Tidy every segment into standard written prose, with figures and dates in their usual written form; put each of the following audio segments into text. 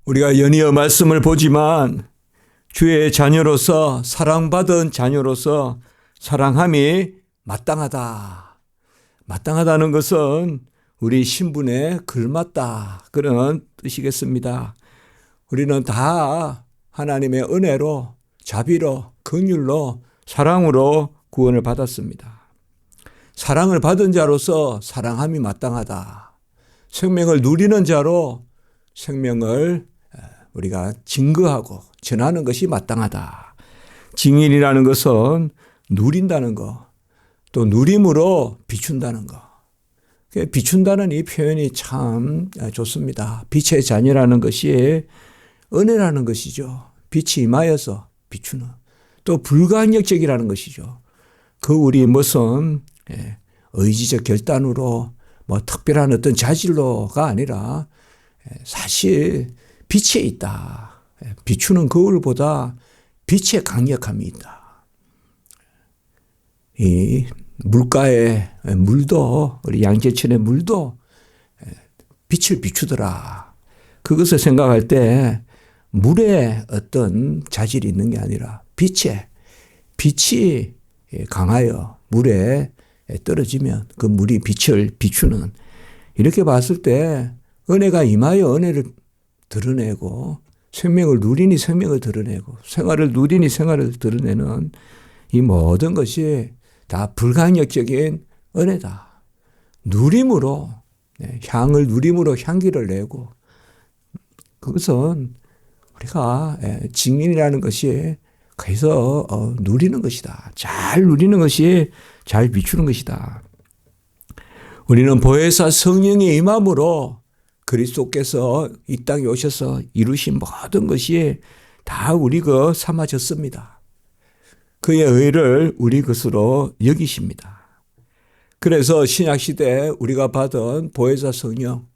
우리가 연이어 말씀을 보지만 주의 자녀로서 사랑받은 자녀로서 사랑함이 마땅하다. 마땅하다는 것은 우리 신분에 걸맞다 그런 뜻이겠습니다. 우리는 다 하나님의 은혜로 자비로 긍휼로 사랑으로 구원을 받았습니다. 사랑을 받은 자로서 사랑함이 마땅하다. 생명을 누리는 자로 생명을 우리가 증거하고 전하는 것이 마땅하다. 증인이라는 것은 누린다는 것, 또 누림으로 비춘다는 것. 비춘다는 이 표현이 참 좋습니다. 빛의 자녀라는 것이 은혜라는 것이죠. 빛이 임하여서 비추는. 또 불가항력적이라는 것이죠. 그 우리 무슨 의지적 결단으로 뭐 특별한 어떤 자질로가 아니라 사실 빛에 있다. 비추는 거울보다 빛의 강력함이 있다. 이 물가의 물도, 우리 양재천의 물도 빛을 비추더라. 그것을 생각할 때 물에 어떤 자질이 있는 게 아니라 빛이 강하여 물에 떨어지면 그 물이 빛을 비추는, 이렇게 봤을 때 은혜가 임하여 은혜를 드러내고 생명을 누리니 생명을 드러내고 생활을 누리니 생활을 드러내는 이 모든 것이 다 불가항력적인 은혜다. 누림으로, 향을 누림으로 향기를 내고, 그것은 우리가 증인이라는 것이 거기서 누리는 것이다. 잘 누리는 것이 잘 비추는 것이다. 우리는 보혜사 성령의 임함으로 그리스도께서 이 땅에 오셔서 이루신 모든 것이 다 우리 것 삼아졌습니다. 그의 의를 우리 것으로 여기십니다. 그래서 신약시대에 우리가 받은 보혜사 성령,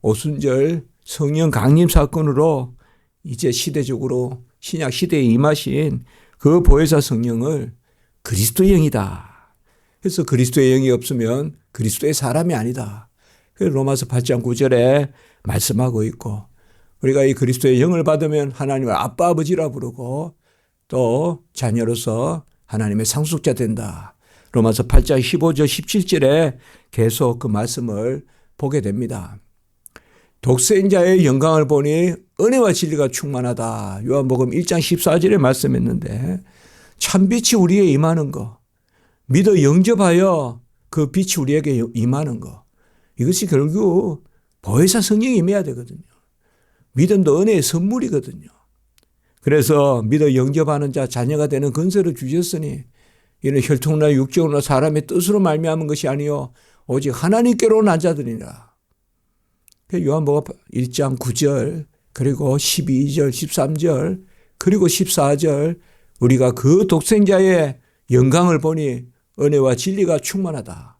오순절 성령 강림 사건으로 이제 시대적으로 신약시대에 임하신 그 보혜사 성령을 그리스도의 영이다. 그래서 그리스도의 영이 없으면 그리스도의 사람이 아니다. 로마서 8장 9절에 말씀하고 있고, 우리가 이 그리스도의 영을 받으면 하나님을 아빠 아버지라 부르고 또 자녀로서 하나님의 상속자 된다. 로마서 8장 15절 17절에 계속 그 말씀을 보게 됩니다. 독생자의 영광을 보니 은혜와 진리가 충만하다. 요한복음 1장 14절에 말씀했는데, 참빛이 우리에 임하는 것, 믿어 영접하여 그 빛이 우리에게 임하는 것, 이것이 결국 보혜사 성령이 임해야 되거든요. 믿음도 은혜의 선물이거든요. 그래서 믿어 영접하는 자 자녀가 되는 권세를 주셨으니 이는 혈통이나 육적으로나 사람의 뜻으로 말미암은 것이 아니요 오직 하나님께로 난 자들이라. 요한복음 1장 9절 그리고 12절 13절 그리고 14절 우리가 그 독생자의 영광을 보니 은혜와 진리가 충만하다.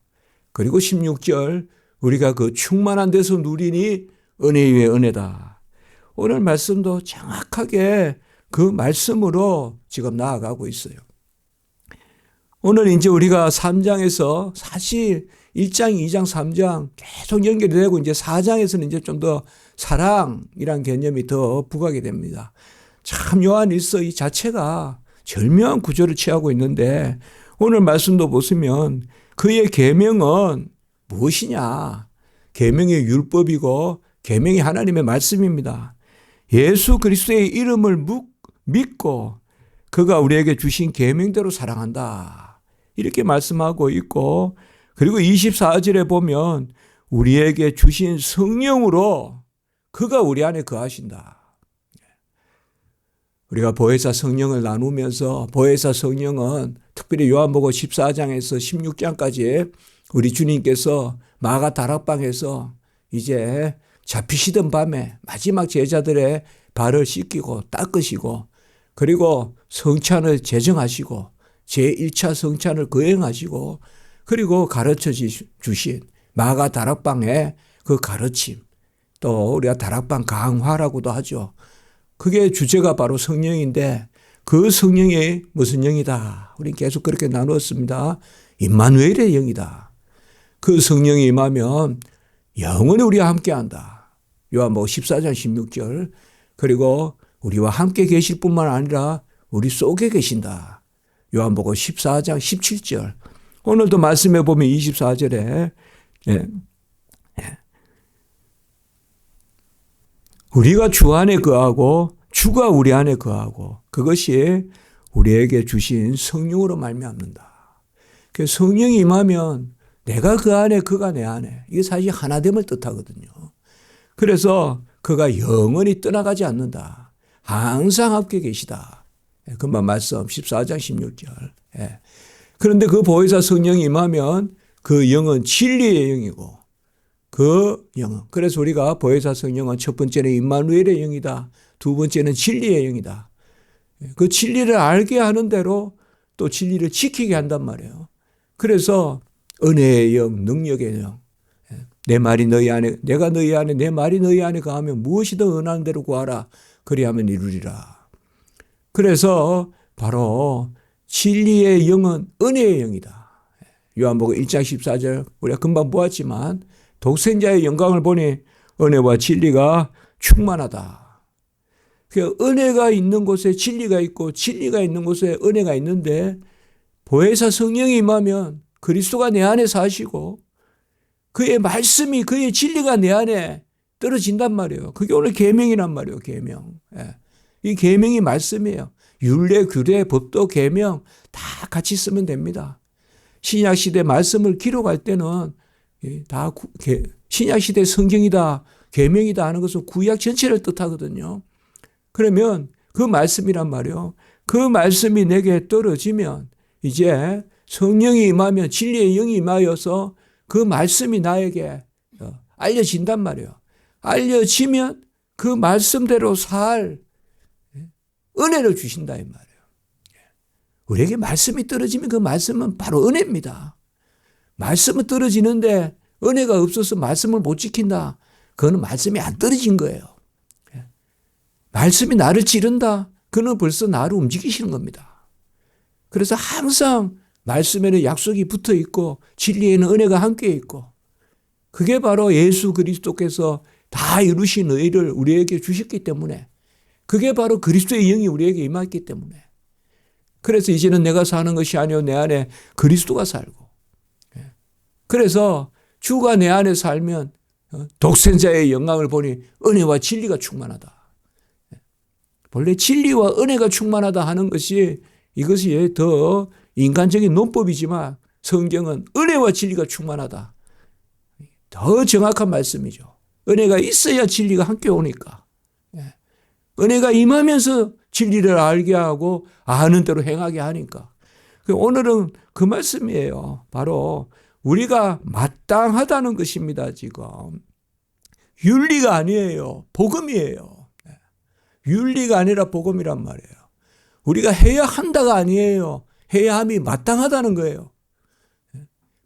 그리고 16절 우리가 그 충만한 데서 누리니 은혜 위에 은혜다. 오늘 말씀도 정확하게 그 말씀으로 지금 나아가고 있어요. 오늘 이제 우리가 3장에서 사실 1장, 2장, 3장 계속 연결이 되고 이제 4장에서는 이제 좀 더 사랑이란 개념이 더 부각이 됩니다. 참 요한일서 이 자체가 절묘한 구조를 취하고 있는데 오늘 말씀도 보시면 그의 계명은 무엇이냐? 계명의 율법이고 계명이 하나님의 말씀입니다. 예수 그리스도의 이름을 믿고 그가 우리에게 주신 계명대로 사랑한다. 이렇게 말씀하고 있고, 그리고 24절에 보면 우리에게 주신 성령으로 그가 우리 안에 거하신다. 우리가 보혜사 성령을 나누면서 보혜사 성령은 특별히 요한복음 14장에서 16장까지 우리 주님께서 마가 다락방에서 이제 잡히시던 밤에 마지막 제자들의 발을 씻기고 닦으시고 그리고 성찬을 제정하시고 제1차 성찬을 거행하시고 그리고 가르쳐 주신 마가 다락방의 그 가르침, 또 우리가 다락방 강화라고도 하죠. 그게 주제가 바로 성령인데 그 성령이 무슨 영이다? 우리는 계속 그렇게 나누었습니다. 임마누엘의 영이다. 그 성령이 임하면 영원히 우리와 함께한다. 요한복음 14장 16절 그리고 우리와 함께 계실 뿐만 아니라 우리 속에 계신다. 요한복음 14장 17절. 오늘도 말씀해 보면 24절에 우리가 주 안에 거하고 주가 우리 안에 거하고 그것이 우리에게 주신 성령으로 말미암는다. 그 성령이 임하면 내가 그 안에 그가 내 안에 이게 사실 하나됨을 뜻하거든요. 그래서 그가 영원히 떠나가지 않는다. 항상 함께 계시다. 금방 말씀 14장 16절. 그런데 그 보혜사 성령이 임하면 그 영은 진리의 영이고 그 영은 그래서 우리가 보혜사 성령은 첫 번째는 임마누엘의 영이다. 두 번째는 진리의 영이다. 그 진리를 알게 하는 대로 또 진리를 지키게 한단 말이에요. 그래서 은혜의 영, 능력의 영. 내 말이 너희 안에, 내가 너희 안에, 내 말이 너희 안에 거하면 무엇이든 원하는 대로 구하라. 그리하면 이루리라. 그래서 바로 진리의 영은 은혜의 영이다. 요한복음 1장 14절 우리가 금방 보았지만 독생자의 영광을 보니 은혜와 진리가 충만하다. 그 은혜가 있는 곳에 진리가 있고 진리가 있는 곳에 은혜가 있는데 보혜사 성령이 임하면 그리스도가 내 안에 사시고 그의 말씀이 그의 진리가 내 안에 떨어진단 말이에요. 그게 오늘 계명이란 말이에요. 계명. 이 계명이 말씀이에요. 율례, 규례, 법도, 계명 다 같이 쓰면 됩니다. 신약시대 말씀을 기록할 때는 다 신약시대 성경이다, 계명이다 하는 것은 구약 전체를 뜻하거든요. 그러면 그 말씀이란 말이에요. 그 말씀이 내게 떨어지면 이제 성령이 임하면 진리의 영이 임하여서 그 말씀이 나에게 알려진단 말이에요. 알려지면 그 말씀대로 살 은혜를 주신다 이 말이에요. 우리에게 말씀이 떨어지면 그 말씀은 바로 은혜입니다. 말씀은 떨어지는데 은혜가 없어서 말씀을 못 지킨다. 그거는 말씀이 안 떨어진 거예요. 말씀이 나를 찌른다. 그는 벌써 나를 움직이시는 겁니다. 그래서 항상 말씀에는 약속이 붙어 있고 진리에는 은혜가 함께 있고 그게 바로 예수 그리스도께서 다 이루신 의를 우리에게 주셨기 때문에 그게 바로 그리스도의 영이 우리에게 임했기 때문에 그래서 이제는 내가 사는 것이 아니요 내 안에 그리스도가 살고 그래서 주가 내 안에 살면 독생자의 영광을 보니 은혜와 진리가 충만하다. 본래 진리와 은혜가 충만하다 하는 것이 이것이 더 인간적인 논법이지만 성경은 은혜와 진리가 충만하다. 더 정확한 말씀이죠. 은혜가 있어야 진리가 함께 오니까. 은혜가 임하면서 진리를 알게 하고 아는 대로 행하게 하니까. 오늘은 그 말씀이에요. 바로 우리가 마땅하다는 것입니다. 지금. 윤리가 아니에요. 복음이에요. 윤리가 아니라 복음이란 말이에요. 우리가 해야 한다가 아니에요. 해야 함이 마땅하다는 거예요.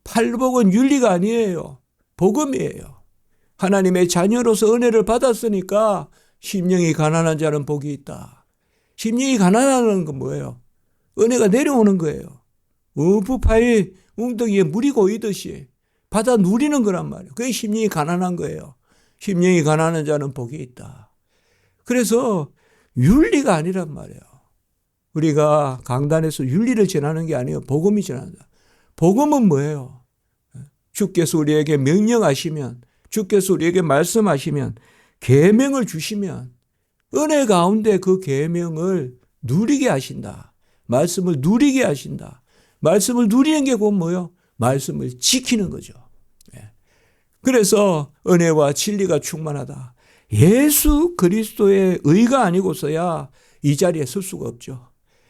팔복은 윤리가 아니에요. 복음이에요. 하나님의 자녀로서 은혜를 받았으니까 심령이 가난한 자는 복이 있다. 심령이 가난하는 건 뭐예요? 은혜가 내려오는 거예요. 우부파의 웅덩이에 물이 고이듯이 받아 누리는 거란 말이에요. 그게 심령이 가난한 거예요. 심령이 가난한 자는 복이 있다. 그래서 윤리가 아니란 말이에요. 우리가 강단에서 윤리를 전하는 게 아니에요. 복음이 전한다. 복음은 뭐예요? 주께서 우리에게 명령하시면 주께서 우리에게 말씀하시면 계명을 주시면 은혜 가운데 그 계명을 누리게 하신다. 말씀을 누리게 하신다. 말씀을 누리는 게 곧 뭐예요? 말씀을 지키는 거죠. 그래서 은혜와 진리가 충만하다. 예수 그리스도의 의가 아니고서야 이 자리에 설 수가 없죠.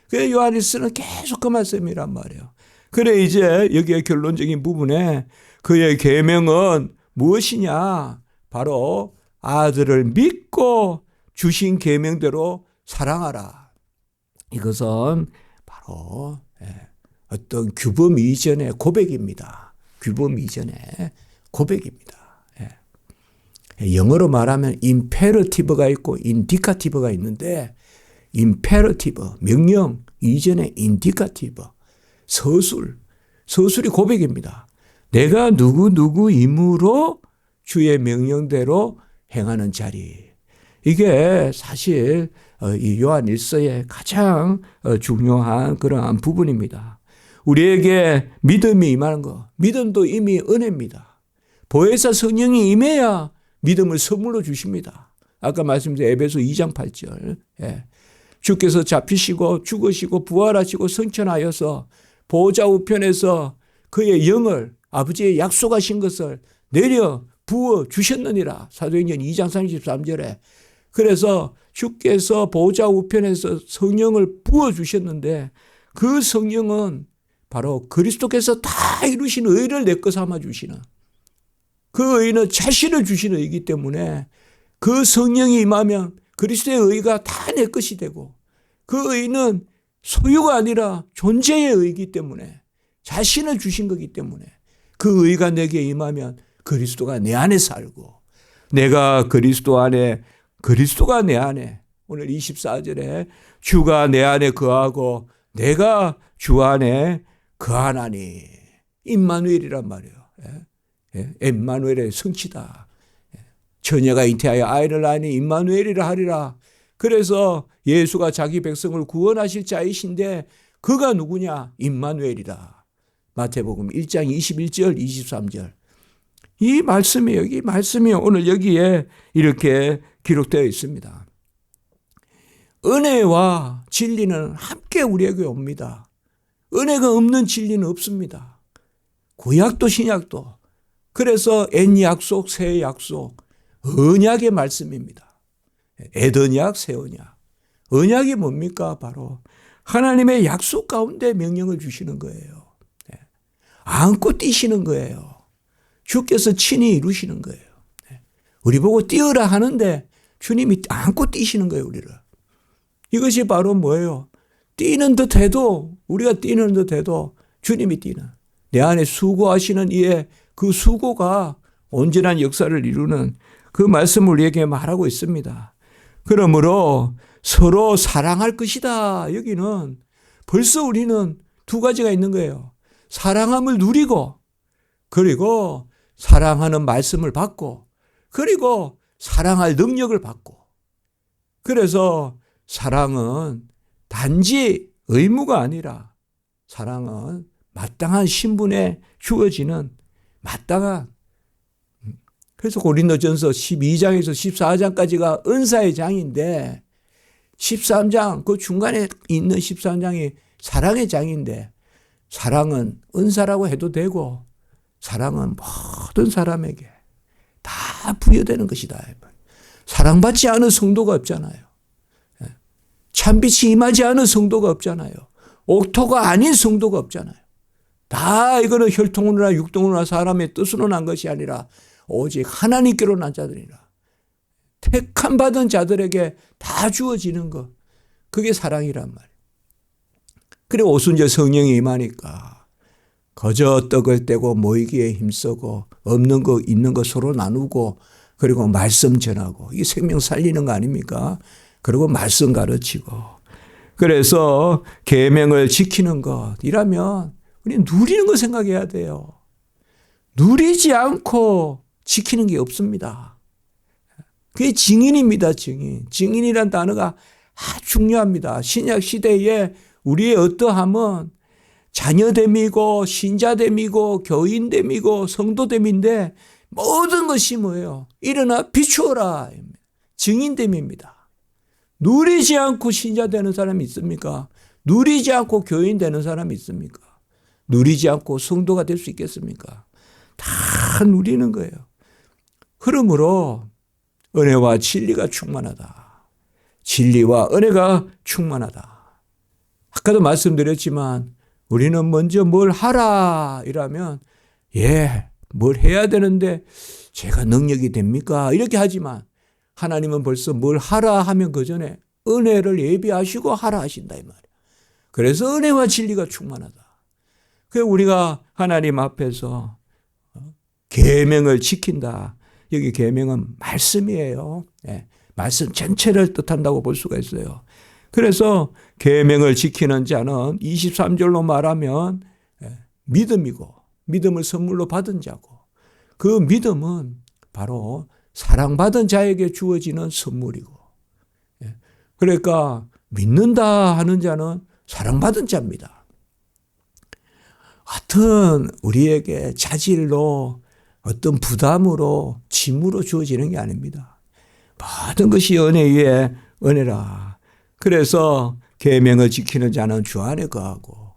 그래서 요한일서는 계속 그 말씀이란 말이에요. 그래 이제 여기에 결론적인 부분에 그의 계명은 무엇이냐? 바로 아들을 믿고 주신 계명대로 사랑하라. 이것은 바로 어떤 규범 이전의 고백입니다. 규범 이전의 고백입니다. 영어로 말하면 임페러티브가 있고 인디카티브가 있는데 임페러티브, 명령 이전에 인디카티브, 서술이 고백입니다. 내가 누구누구이므로 주의 명령대로 행하는 자리. 이게 사실 이 요한일서의 가장 중요한 그러한 부분입니다. 우리에게 믿음이 임하는 것, 믿음도 이미 은혜입니다. 보혜사 성령이 임해야 믿음을 선물로 주십니다. 아까 말씀드린 에베소 2장 8절. 예. 주께서 잡히시고 죽으시고 부활하시고 승천하여서 보좌 우편에서 그의 영을 아버지의 약속하신 것을 내려 부어 주셨느니라. 사도행전 2장 33절에. 그래서 주께서 보좌 우편에서 성령을 부어 주셨는데 그 성령은 바로 그리스도께서 다 이루신 의를 내 것 삼아 주시는, 그 의는 자신을 주시는 의이기 때문에 그 성령이 임하면 그리스도의 의가 다 내 것이 되고, 그 의는 소유가 아니라 존재의 의이기 때문에, 자신을 주신 거기 때문에 그 의가 내게 임하면 그리스도가 내 안에 살고, 내가 그리스도 안에, 그리스도가 내 안에, 오늘 24절에 주가 내 안에 거하고 내가 주 안에 거하나니, 임마누엘이란 말이에요. 임마누엘의 성취다. 처녀가 잉태하여 아이를 낳으니 임마누엘이라 하리라. 그래서 예수가 자기 백성을 구원하실 자이신데 그가 누구냐? 임마누엘이라. 마태복음 1장 21절 23절. 이 말씀이에요. 이 말씀이 오늘 여기에 이렇게 기록되어 있습니다. 은혜와 진리는 함께 우리에게 옵니다. 은혜가 없는 진리는 없습니다. 구약도 신약도. 그래서 옛 약속, 새 약속, 언약의 말씀입니다. 에드언약, 새 언약. 언약이 뭡니까? 바로 하나님의 약속 가운데 명령을 주시는 거예요. 안고 뛰시는 거예요. 주께서 친히 이루시는 거예요. 우리 보고 뛰어라 하는데 주님이 안고 뛰시는 거예요, 우리를. 이것이 바로 뭐예요? 뛰는 듯 해도, 우리가 뛰는 듯 해도 주님이 뛰는, 내 안에 수고하시는 이의 그 수고가 온전한 역사를 이루는 그 말씀을 우리에게 말하고 있습니다. 그러므로 서로 사랑할 것이다. 여기는 벌써 우리는 두 가지가 있는 거예요. 사랑함을 누리고, 그리고 사랑하는 말씀을 받고, 그리고 사랑할 능력을 받고. 그래서 사랑은 단지 의무가 아니라 사랑은 마땅한 신분에 주어지는 마땅한, 그래서 고린도전서 12장에서 14장까지가 은사의 장인데 13장 그 중간에 있는 13장이 사랑의 장인데, 사랑은 은사라고 해도 되고 사랑은 모든 사람에게 다 부여되는 것이다. 사랑받지 않은 성도가 없잖아요. 참빛이 임하지 않은 성도가 없잖아요. 옥토가 아닌 성도가 없잖아요. 다 이거는 혈통으로나 육통으로나 사람의 뜻으로 난 것이 아니라 오직 하나님께로 난 자들이라. 택함 받은 자들에게 다 주어지는 것. 그게 사랑이란 말이에요. 그리고 오순절 성령이 임하니까 거저 떡을 떼고 모이기에 힘쓰고 없는 거 있는 거 서로 나누고, 그리고 말씀 전하고, 이게 생명 살리는 거 아닙니까? 그리고 말씀 가르치고. 그래서 계명을 지키는 것이라면 우리는 누리는 거 생각해야 돼요. 누리지 않고 지키는 게 없습니다. 그게 증인입니다. 증인. 증인이란 단어가 아주 중요합니다. 신약 시대에 우리의 어떠함은 자녀됨이고 신자됨이고 교인됨이고 성도됨인데 모든 것이 뭐예요? 일어나 비추어라. 증인됨입니다. 누리지 않고 신자 되는 사람이 있습니까? 누리지 않고 교인 되는 사람이 있습니까? 누리지 않고 성도가 될 수 있겠습니까? 다 누리는 거예요. 그러므로 은혜와 진리가 충만하다. 진리와 은혜가 충만하다. 아까도 말씀드렸지만 우리는 먼저 뭘 하라 이라면, 뭘 해야 되는데 제가 능력이 됩니까? 이렇게 하지만 하나님은 벌써 뭘 하라 하면 그 전에 은혜를 예비하시고 하라 하신다 이 말이에요. 그래서 은혜와 진리가 충만하다. 그래서 우리가 하나님 앞에서 계명을 지킨다. 여기 계명은 말씀이에요. 말씀 전체를 뜻한다고 볼 수가 있어요. 그래서 계명을 지키는 자는 23절로 말하면 믿음이고, 믿음을 선물로 받은 자고, 그 믿음은 바로 사랑받은 자에게 주어지는 선물이고, 그러니까 믿는다 하는 자는 사랑받은 자입니다. 하여튼 우리에게 자질로 어떤 부담으로 짐으로 주어지는 게 아닙니다. 모든 것이 은혜 위에 은혜라. 그래서 계명을 지키는 자는 주 안에 거하고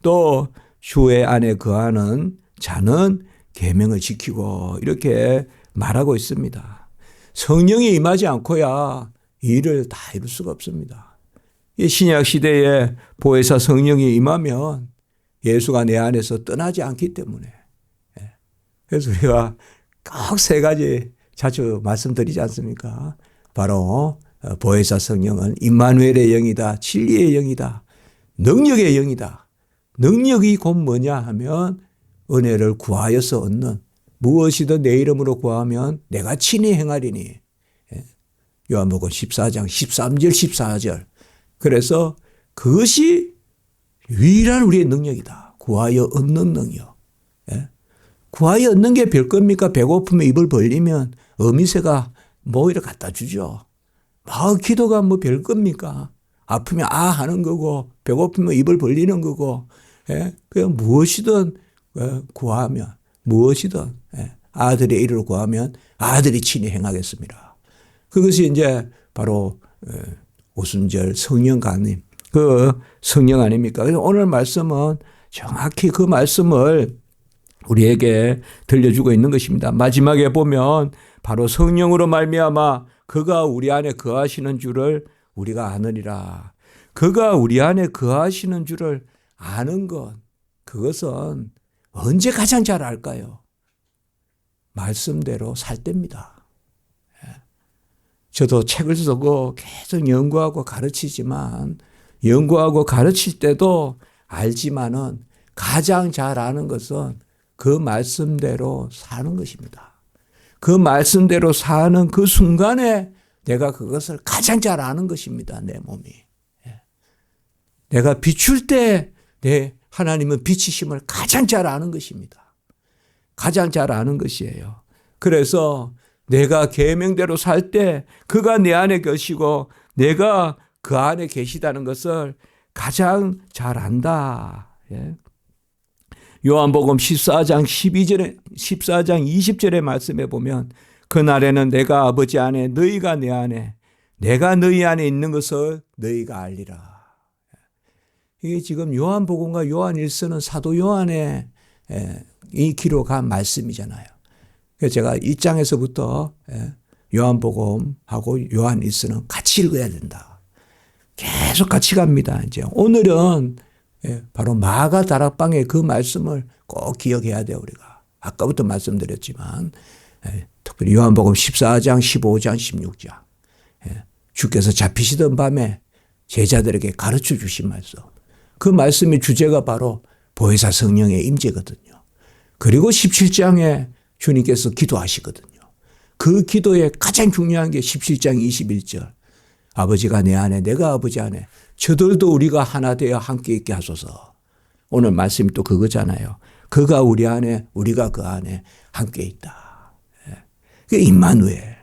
또 주의 안에 거하는 자는 계명을 지키고 이렇게 말하고 있습니다. 성령이 임하지 않고야 이 일을 다 이룰 수가 없습니다. 이 신약 시대에 보혜사 성령이 임하면 예수가 내 안에서 떠나지 않기 때문에, 그래서 우리가 꼭 세 가지 자주 말씀드리지 않습니까? 바로 보혜사 성령은 임마누엘의 영이다, 진리의 영이다, 능력의 영이다. 능력이 곧 뭐냐 하면 은혜를 구하여서 얻는, 무엇이든 내 이름으로 구하면 내가 친히 행하리니. 요한복음 14장 13절 14절. 그래서 그것이 유일한 우리의 능력이다. 구하여 얻는 능력. 구하여 얻는 게 별겁니까? 배고프면 입을 벌리면 어미새가 뭐 이렇게 갖다 주죠. 기도가 뭐 별겁니까? 아프면 하는 거고, 배고프면 입을 벌리는 거고, 그냥 무엇이든 구하면, 무엇이든 아들의 이름을 구하면 아들이 친히 행하겠습니다. 그것이 이제 바로 오순절 성령 강림, 그 성령 아닙니까? 그래서 오늘 말씀은 정확히 그 말씀을 우리에게 들려주고 있는 것입니다. 마지막에 보면 바로 성령으로 말미암아 그가 우리 안에 거하시는 줄을 우리가 아느니라. 그가 우리 안에 거하시는 줄을 아는 것, 그것은 언제 가장 잘 알까요? 말씀대로 살 때입니다. 저도 책을 쓰고 계속 연구하고 가르치지만, 연구하고 가르칠 때도 알지만은 가장 잘 아는 것은 그 말씀대로 사는 것입니다. 그 말씀대로 사는 그 순간에 내가 그것을 가장 잘 아는 것입니다. 내 몸이. 내가 비출 때 내 하나님은 비치심을 가장 잘 아는 것입니다. 가장 잘 아는 것이에요. 그래서 내가 계명대로 살 때 그가 내 안에 계시고 내가 그 안에 계시다는 것을 가장 잘 안다. 요한복음 14장 12절에 14장 20절의 말씀에 보면 그날에는 내가 아버지 안에 너희가 내 안에 내가 너희 안에 있는 것을 너희가 알리라. 이게 지금 요한복음과 요한일서는 사도 요한의 이 기록한 말씀이잖아요. 그래서 제가 1장에서부터 요한복음하고 요한일서는 같이 읽어야 된다. 계속 같이 갑니다. 이제 오늘은 바로 마가 다락방의 그 말씀을 꼭 기억해야 돼요, 우리가. 아까부터 말씀드렸지만, 특별히 요한복음 14장, 15장, 16장. 주께서 잡히시던 밤에 제자들에게 가르쳐 주신 말씀. 그 말씀의 주제가 바로 보혜사 성령의 임재거든요. 그리고 17장에 주님께서 기도하시거든요. 그 기도에 가장 중요한 게 17장 21절. 아버지가 내 안에 내가 아버지 안에 저들도 우리가 하나 되어 함께 있게 하소서. 오늘 말씀이 또 그거잖아요. 그가 우리 안에 우리가 그 안에 함께 있다. 그게 임마누엘.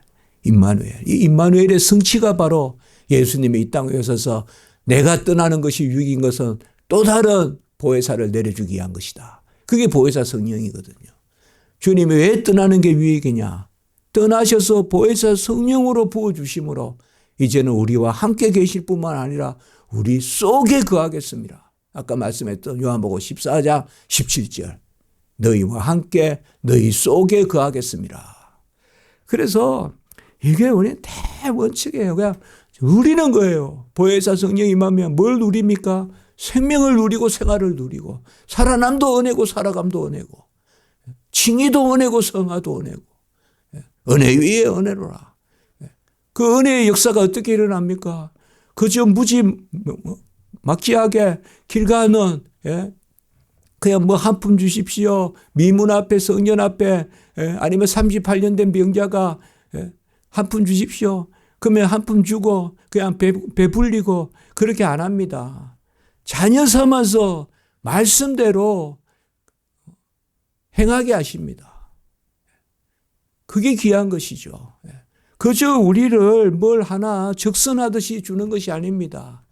이 임마누엘의 성취가 바로 예수님이 이 땅에 오셔서 내가 떠나는 것이 유익인 것은 또 다른 보혜사를 내려주기 위한 것이다. 그게 보혜사 성령이거든요. 주님이 왜 떠나는 게 유익이냐? 떠나셔서 보혜사 성령으로 부어주심으로 이제는 우리와 함께 계실 뿐만 아니라 우리 속에 거하겠습니다. 아까 말씀했던 요한복음 14장 17절. 너희와 함께 너희 속에 거하겠습니다. 그래서 이게 우리 대원칙이에요. 그냥 누리는 거예요. 보혜사 성령이 임하면 뭘 누립니까? 생명을 누리고 생활을 누리고 살아남도 은혜고 살아감도 은혜고 칭의도 은혜고 성화도 은혜고 은혜 위에 은혜로라. 그 은혜의 역사가 어떻게 일어납니까? 그저 막지하게 길 가는 그냥 뭐 한 푼 주십시오. 미문 앞에 성전 앞에 아니면 38년 된 병자가 한 푼 주십시오. 그러면 한 푼 주고 그냥 배불리고 그렇게 안 합니다. 자녀 삼아서 말씀대로 행하게 하십니다. 그게 귀한 것이죠. 그저 우리를 뭘 하나 적선하듯이 주는 것이 아닙니다.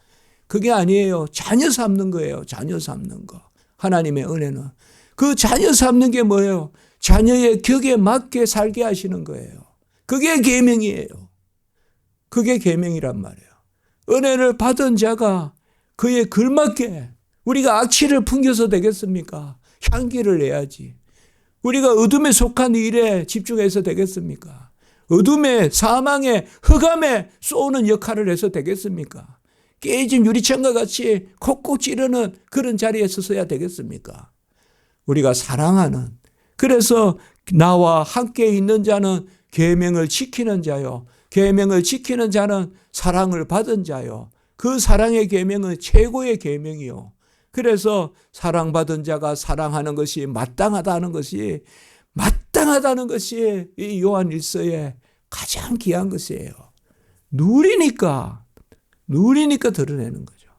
그게 아니에요. 자녀 삼는 거예요. 자녀 삼는 거. 하나님의 은혜는. 그 자녀 삼는 게 뭐예요? 자녀의 격에 맞게 살게 하시는 거예요. 그게 계명이에요. 그게 계명이란 말이에요. 은혜를 받은 자가 그에 걸맞게 우리가 악취를 풍겨서 되겠습니까? 향기를 내야지. 우리가 어둠에 속한 일에 집중해서 되겠습니까? 어둠에 사망에 흑암에 쏘는 역할을 해서 되겠습니까? 깨진 유리창과 같이 콕콕 찌르는 그런 자리에 서서야 되겠습니까? 우리가 사랑하는, 그래서 나와 함께 있는 자는 계명을 지키는 자요. 계명을 지키는 자는 사랑을 받은 자요. 그 사랑의 계명은 최고의 계명이요. 그래서 사랑받은 자가 사랑하는 것이 마땅하다는 것이 이 요한 1서의 가장 귀한 것이에요. 누리니까 드러내는 거죠.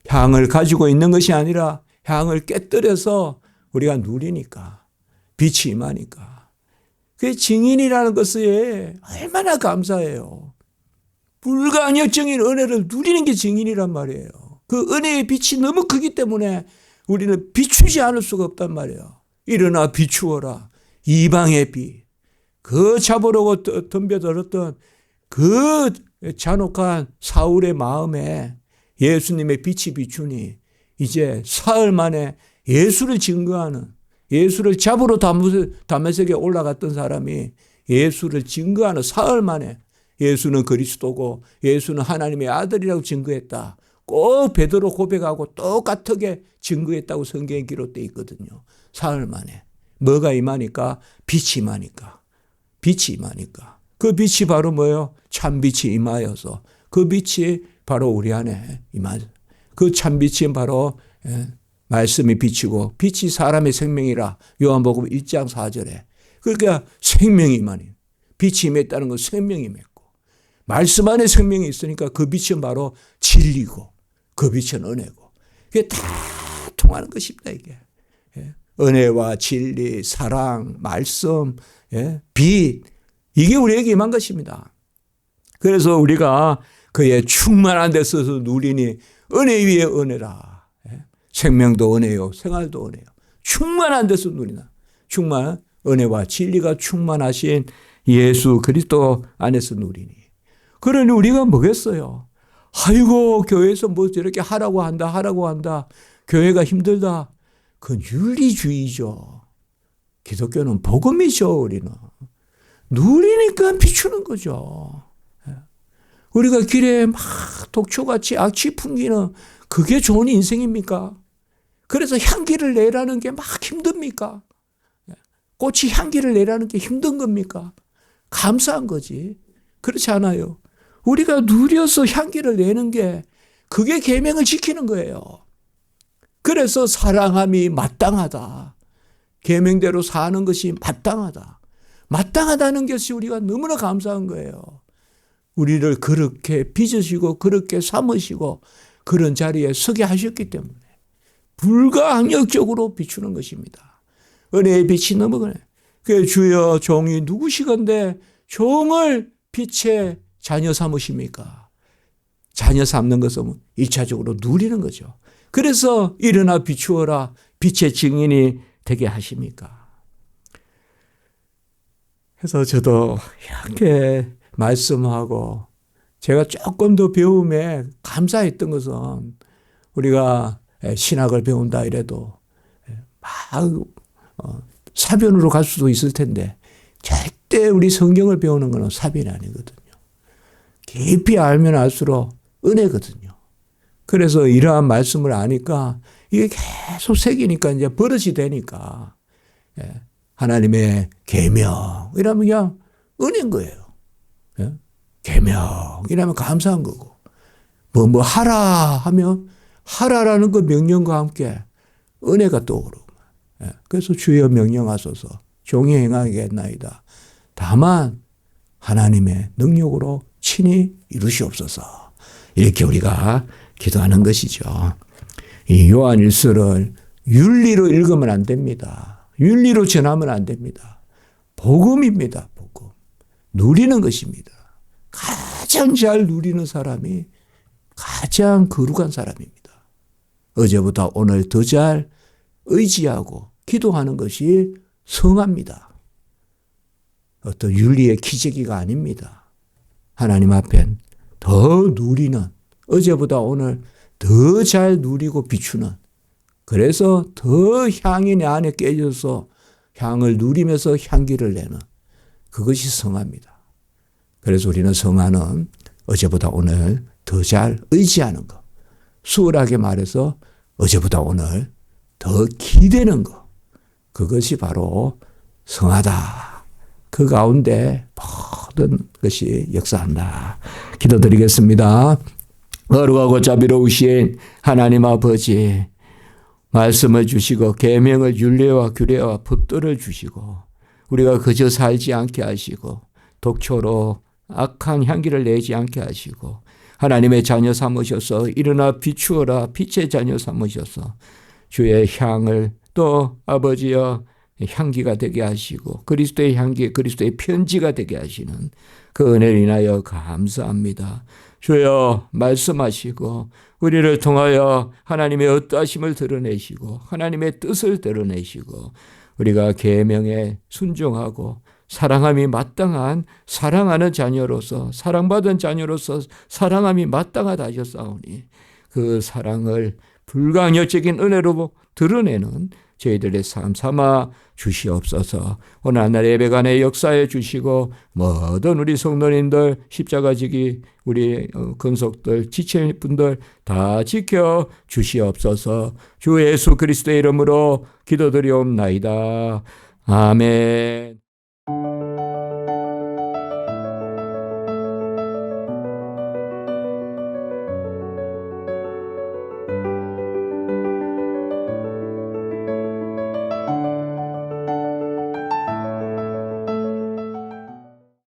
향을 가지고 있는 것이 아니라 향을 깨뜨려서 우리가 누리니까, 빛이 임하니까. 그게 증인이라는 것에 얼마나 감사해요. 불가역적인 은혜를 누리는 게 증인이란 말이에요. 그 은혜의 빛이 너무 크기 때문에 우리는 비추지 않을 수가 없단 말이에요. 일어나 비추어라. 이방의 빛. 그 잡으려고 덤벼들었던 그 잔혹한 사울의 마음에 예수님의 빛이 비추니 이제 사흘 만에 예수를 증거하는, 예수를 잡으러 다메섹에 올라갔던 사람이 예수를 증거하는, 사흘 만에 예수는 그리스도고 예수는 하나님의 아들이라고 증거했다. 꼭 베드로 고백하고 똑같게 증거했다고 성경에 기록되어 있거든요. 사흘 만에. 뭐가 임하니까? 빛이 임하니까. 빛이 임하니까. 그 빛이 바로 뭐예요? 참빛이 임하여서 그 빛이 바로 우리 안에 임하죠. 그 참빛이 바로 말씀이 비치고 빛이 사람의 생명이라 요한복음 1장 4절에. 그러니까 생명이 임하니. 빛이 임했다는 건 생명이 임했고. 말씀 안에 생명이 있으니까 그 빛은 바로 진리고 그 빛은 은혜고. 그게 다 통하는 것입니다, 이게. 은혜와 진리, 사랑, 말씀, 빛. 이게 우리에게 임한 것입니다. 그래서 우리가 그의 충만한 데 서서 누리니 은혜 위에 은혜라. 생명도 은혜요, 생활도 은혜요. 충만한 데서 누리나. 은혜와 진리가 충만하신 예수 그리스도 안에서 누리니. 그러니 우리가 뭐겠어요? 아이고, 교회에서 뭐 저렇게 하라고 한다. 교회가 힘들다. 그건 윤리주의죠. 기독교는 복음이죠, 우리는. 누리니까 비추는 거죠. 우리가 길에 막 독초같이 악취 풍기는 그게 좋은 인생입니까? 그래서 향기를 내라는 게 막 힘듭니까? 꽃이 향기를 내라는 게 힘든 겁니까? 감사한 거지. 그렇지 않아요. 우리가 누려서 향기를 내는 게 그게 계명을 지키는 거예요. 그래서 사랑함이 마땅하다. 계명대로 사는 것이 마땅하다. 마땅하다는 것이 우리가 너무나 감사한 거예요. 우리를 그렇게 빚으시고 그렇게 삼으시고 그런 자리에 서게 하셨기 때문에 불가항력적으로 비추는 것입니다. 은혜의 빛이 넘어가네. 그 주여 종이 누구시건대 종을 빛의 자녀 삼으십니까? 자녀 삼는 것은 1차적으로 누리는 거죠. 그래서 일어나 비추어라. 빛의 증인이 되게 하십니까? 그래서 저도 이렇게 말씀하고 제가 조금 더 배움에 감사했던 것은 우리가 신학을 배운다 이래도 막 사변으로 갈 수도 있을 텐데 절대 우리 성경을 배우는 것은 사변이 아니거든요. 깊이 알면 알수록 은혜거든요. 그래서 이러한 말씀을 아니까 이게 계속 새기니까 이제 버릇이 되니까 하나님의 계명 이라면 그냥 은혜인 거예요. 계명 이라면 감사한 거고 뭐 하라 하면 하라라는 그 명령과 함께 은혜가 떠오르고 그래서 주여 명령하소서 종이 행하겠나이다. 다만 하나님의 능력으로 친히 이루시옵소서. 이렇게 우리가 기도하는 것이죠. 이 요한 1서를 윤리로 읽으면 안 됩니다. 윤리로 전하면 안 됩니다. 복음입니다. 복음. 누리는 것입니다. 가장 잘 누리는 사람이 가장 거룩한 사람입니다. 어제보다 오늘 더 잘 의지하고 기도하는 것이 성합니다. 어떤 윤리의 기저귀가 아닙니다. 하나님 앞엔 더 누리는, 어제보다 오늘 더 잘 누리고 비추는, 그래서 더 향이 내 안에 깨져서 향을 누리면서 향기를 내는, 그것이 성화입니다. 그래서 우리는 성화는 어제보다 오늘 더 잘 의지하는 것, 수월하게 말해서 어제보다 오늘 더 기대는 것, 그것이 바로 성화다. 그 가운데 모든 것이 역사한다. 기도드리겠습니다. 거룩하고 자비로우신 하나님 아버지, 말씀을 주시고 계명을, 율례와 규례와 법도를 주시고 우리가 그저 살지 않게 하시고 독초로 악한 향기를 내지 않게 하시고 하나님의 자녀 삼으셔서 일어나 비추어라 빛의 자녀 삼으셔서 주의 향을 또 아버지여 향기가 되게 하시고 그리스도의 향기, 그리스도의 편지가 되게 하시는 그 은혜를 인하여 감사합니다. 주여 말씀하시고 우리를 통하여 하나님의 어떠하심을 드러내시고 하나님의 뜻을 드러내시고 우리가 계명에 순종하고 사랑함이 마땅한 사랑하는 자녀로서 사랑받은 자녀로서 사랑함이 마땅하다 하셨사오니 그 사랑을 불강력적인 은혜로 드러내는 저희들의 삶 삼아 주시옵소서. 오늘 한날 예배관에 역사해 주시고 모든 우리 성도님들 십자가 지기 우리 근속들 지체인 분들 다 지켜 주시옵소서. 주 예수 그리스도의 이름으로 기도드리옵나이다. 아멘.